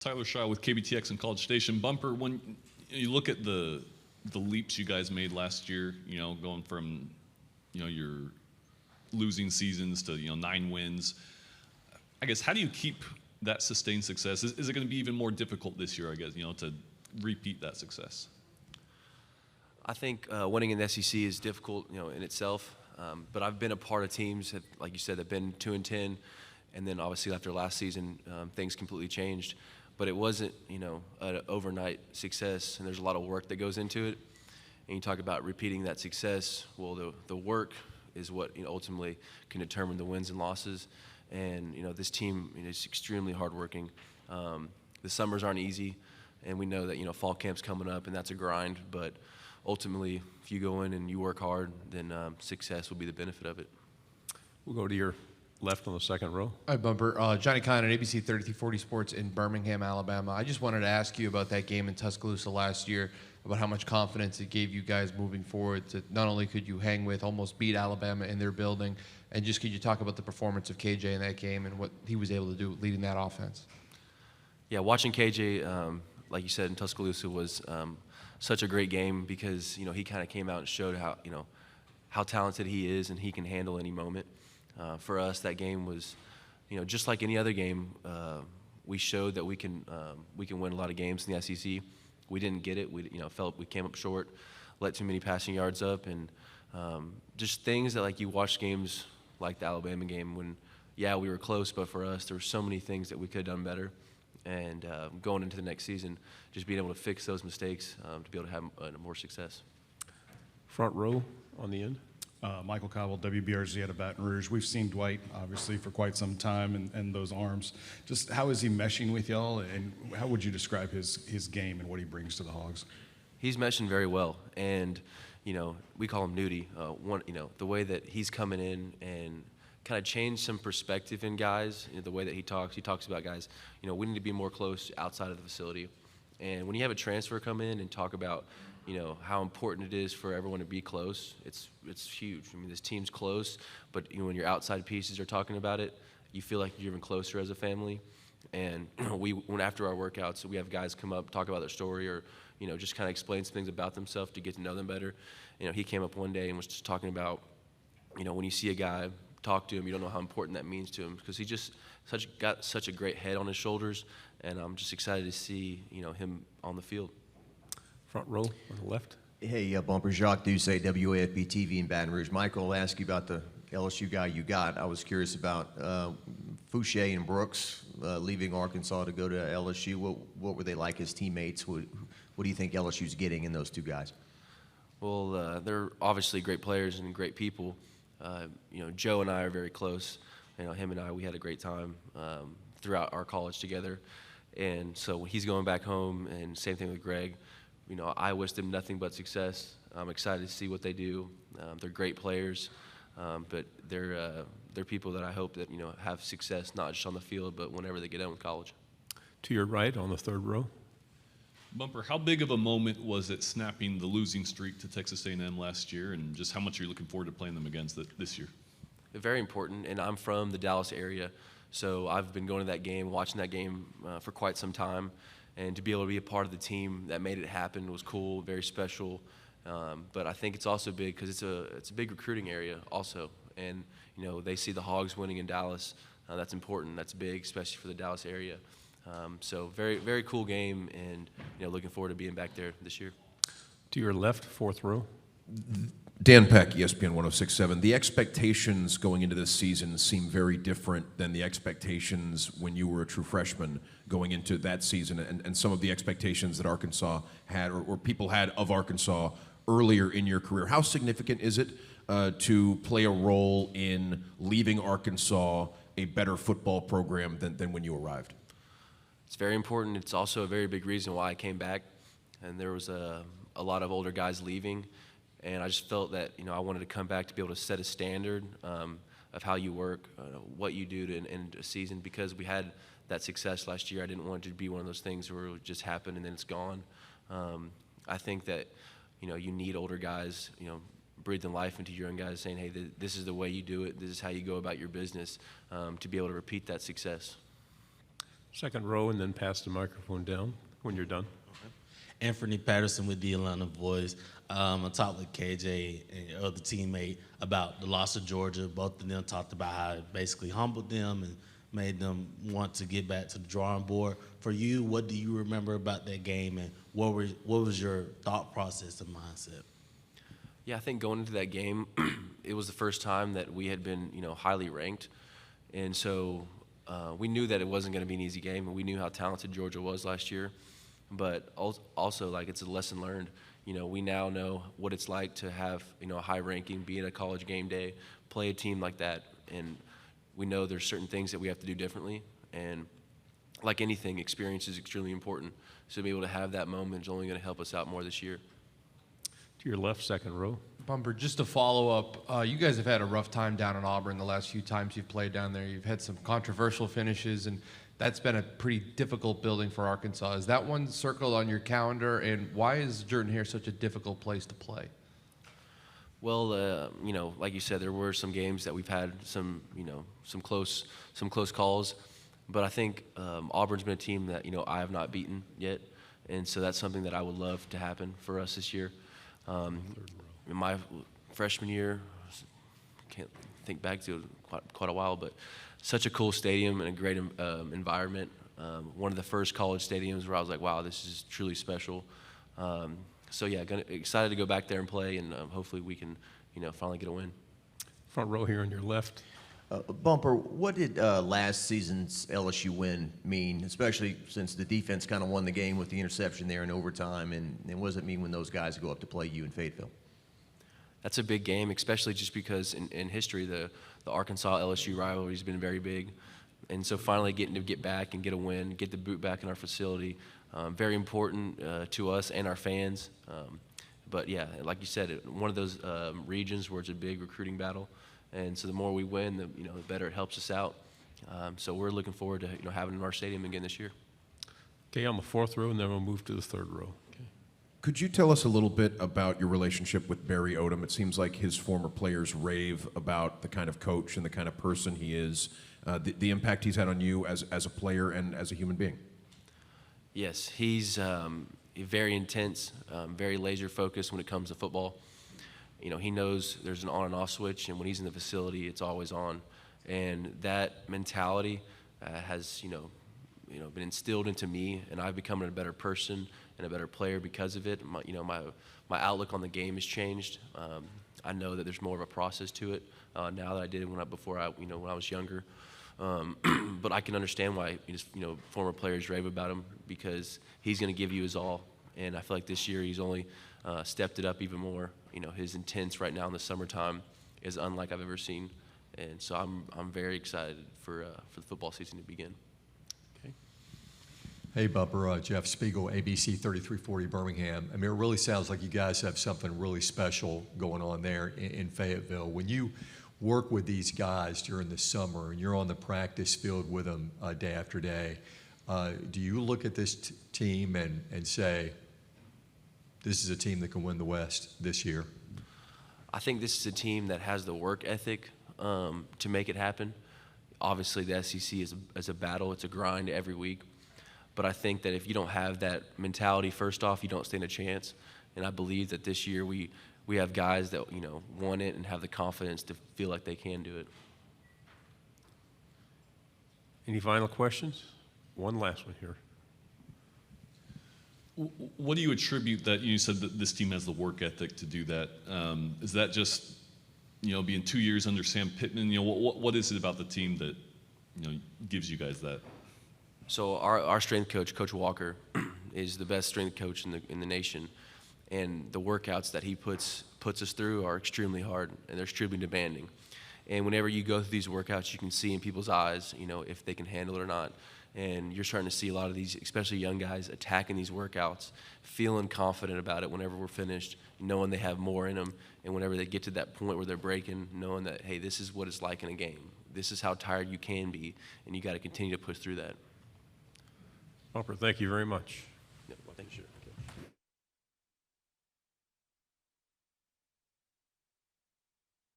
Tyler Shaw with KBTX and College Station. Bumper, when you look at the leaps you guys made last year, going from, your losing seasons to, 9 wins, I guess, how do you keep that sustained success? Is it going to be even more difficult this year, I guess, to repeat that success? I think winning in the SEC is difficult, in itself. But I've been a part of teams that, like you said, have been 2-10, and then obviously after last season, things completely changed. But it wasn't, an overnight success, and there's a lot of work that goes into it. And you talk about repeating that success. Well, the work is what ultimately can determine the wins and losses. And this team is extremely hardworking. The summers aren't easy, and we know that fall camp's coming up, and that's a grind. But ultimately, if you go in and you work hard, then success will be the benefit of it. We'll go to your left on the second row. Hi, Bumper. Johnny Kahn at ABC 3340 Sports in Birmingham, Alabama. I just wanted to ask you about that game in Tuscaloosa last year, about how much confidence it gave you guys moving forward to not only could you hang with, almost beat Alabama in their building, and just could you talk about the performance of KJ in that game and what he was able to do leading that offense? Yeah, watching KJ, like you said, in Tuscaloosa was such a great game because, he kind of came out and showed how talented he is and he can handle any moment. For us, that game was, just like any other game, we showed that we can win a lot of games in the SEC. We didn't get it. We, felt we came up short, let too many passing yards up, and just things that, like, you watch games like the Alabama game when, yeah, we were close, but for us, there were so many things that we could have done better. And going into the next season, just being able to fix those mistakes to be able to have more success. Front row on the end. Michael Cobble, WBRZ out of Baton Rouge. We've seen Dwight, obviously, for quite some time and those arms. Just how is he meshing with y'all, and how would you describe his game and what he brings to the Hogs? He's meshing very well, and, we call him Nudie. The way that he's coming in and kind of changed some perspective in guys, the way that he talks about guys, we need to be more close outside of the facility. And when you have a transfer come in and talk about, how important it is for everyone to be close, it's huge. I mean, this team's close, but when your outside pieces are talking about it, you feel like you're even closer as a family. And when after our workouts, we have guys come up, talk about their story, or just kind of explain some things about themselves to get to know them better. He came up one day and was just talking about, when you see a guy, talk to him, you don't know how important that means to him because he just got such a great head on his shoulders, and I'm just excited to see him on the field. Front row on the left. Hey, Bumper, Jacques Doucet, WAFB TV in Baton Rouge. Michael, I'll ask you about the LSU guy you got. I was curious about Fouché and Brooks leaving Arkansas to go to LSU. What were they like as teammates? What do you think LSU's getting in those two guys? Well, they're obviously great players and great people. Joe and I are very close. Him and I, we had a great time throughout our college together. And so when he's going back home, and same thing with Greg, I wish them nothing but success. I'm excited to see what they do. They're great players, but they're people that I hope that, have success, not just on the field, but whenever they get done with college. To your right on the third row. Bumper, how big of a moment was it snapping the losing streak to Texas A&M last year, and just how much are you looking forward to playing them against this year? Very important, and I'm from the Dallas area, so I've been going to that game, watching that game for quite some time, and to be able to be a part of the team that made it happen was cool, very special. But I think it's also big because it's a big recruiting area also, and they see the Hogs winning in Dallas. That's important. That's big, especially for the Dallas area. So very, very cool game, and looking forward to being back there this year. To your left, fourth row. Dan Peck, ESPN 106.7. The expectations going into this season seem very different than the expectations when you were a true freshman going into that season, and some of the expectations that Arkansas had or people had of Arkansas earlier in your career. How significant is it to play a role in leaving Arkansas a better football program than when you arrived? It's very important. It's also a very big reason why I came back, and there was a lot of older guys leaving. And I just felt that, I wanted to come back to be able to set a standard of how you work, what you do to end a season. Because we had that success last year, I didn't want it to be one of those things where it would just happen and then it's gone. I think that, you need older guys, breathing life into young guys, saying, hey, this is the way you do it. This is how you go about your business to be able to repeat that success. Second row, and then pass the microphone down when you're done. Anthony Patterson with the Atlanta Voice. I talked with KJ and your other teammate about the loss of Georgia. Both of them talked about how it basically humbled them and made them want to get back to the drawing board. For you, what do you remember about that game, and what was your thought process and mindset? Yeah, I think going into that game, it was the first time that we had been, highly ranked, and so we knew that it wasn't going to be an easy game, and we knew how talented Georgia was last year. But also, it's a lesson learned. We now know what it's like to have, a high ranking, be in a college game day, play a team like that, and we know there's certain things that we have to do differently. And like anything, experience is extremely important. So to be able to have that moment is only going to help us out more this year. To your left, second row. Bumper, just to follow up, you guys have had a rough time down in Auburn the last few times you've played down there. You've had some controversial finishes, and that's been a pretty difficult building for Arkansas. Is that one circled on your calendar, and why is Jordan-Hare such a difficult place to play? Well, like you said, there were some games that we've had some close calls, but I think Auburn's been a team that I have not beaten yet, and so that's something that I would love to happen for us this year. In my freshman year, can't think back to quite a while, but such a cool stadium and a great environment. One of the first college stadiums where I was like, wow, this is truly special. So yeah, excited to go back there and play, and hopefully we can, finally get a win. Front row here on your left. Bumper, what did last season's LSU win mean, especially since the defense kind of won the game with the interception there in overtime, and what does it mean when those guys go up to play you in Fayetteville? That's a big game, especially just because in history the Arkansas-LSU rivalry has been very big. And so finally getting to get back and get a win, get the boot back in our facility, very important to us and our fans. But yeah, like you said, one of those regions where it's a big recruiting battle. And so the more we win, the better it helps us out. So we're looking forward to having it in our stadium again this year. Okay, on the fourth row, and then we'll move to the third row. Okay. Could you tell us a little bit about your relationship with Barry Odom? It seems like his former players rave about the kind of coach and the kind of person he is, the impact he's had on you as a player and as a human being. Yes, he's very intense, very laser focused when it comes to football. He knows there's an on and off switch, and when he's in the facility, it's always on. And that mentality has, been instilled into me, and I've become a better person and a better player because of it. My outlook on the game has changed. I know that there's more of a process to it now that I did when I was younger. But I can understand why former players rave about him, because he's going to give you his all. And I feel like this year he's only stepped it up even more. His intense right now in the summertime is unlike I've ever seen. And so I'm very excited for the football season to begin. Okay. Hey, Bumper, Jeff Spiegel, ABC 3340 Birmingham. I mean, it really sounds like you guys have something really special going on there in Fayetteville. When you work with these guys during the summer and you're on the practice field with them day after day, do you look at this team and say, this is a team that can win the West this year? I think this is a team that has the work ethic to make it happen. Obviously, the SEC is a battle. It's a grind every week. But I think that if you don't have that mentality, first off, you don't stand a chance. And I believe that this year we have guys that, want it and have the confidence to feel like they can do it. Any final questions? One last one here. What do you attribute that you said that this team has the work ethic to do that? Is that just being 2 years under Sam Pittman? What is it about the team that gives you guys that? So our strength coach, Coach Walker, is the best strength coach in the nation, and the workouts that he puts us through are extremely hard and they're extremely demanding. And whenever you go through these workouts, you can see in people's eyes, if they can handle it or not. And you're starting to see a lot of these, especially young guys, attacking these workouts, feeling confident about it whenever we're finished, knowing they have more in them. And whenever they get to that point where they're breaking, knowing that, hey, this is what it's like in a game. This is how tired you can be, and you got to continue to push through that. Bumper, thank you very much. Yeah, well, thank you.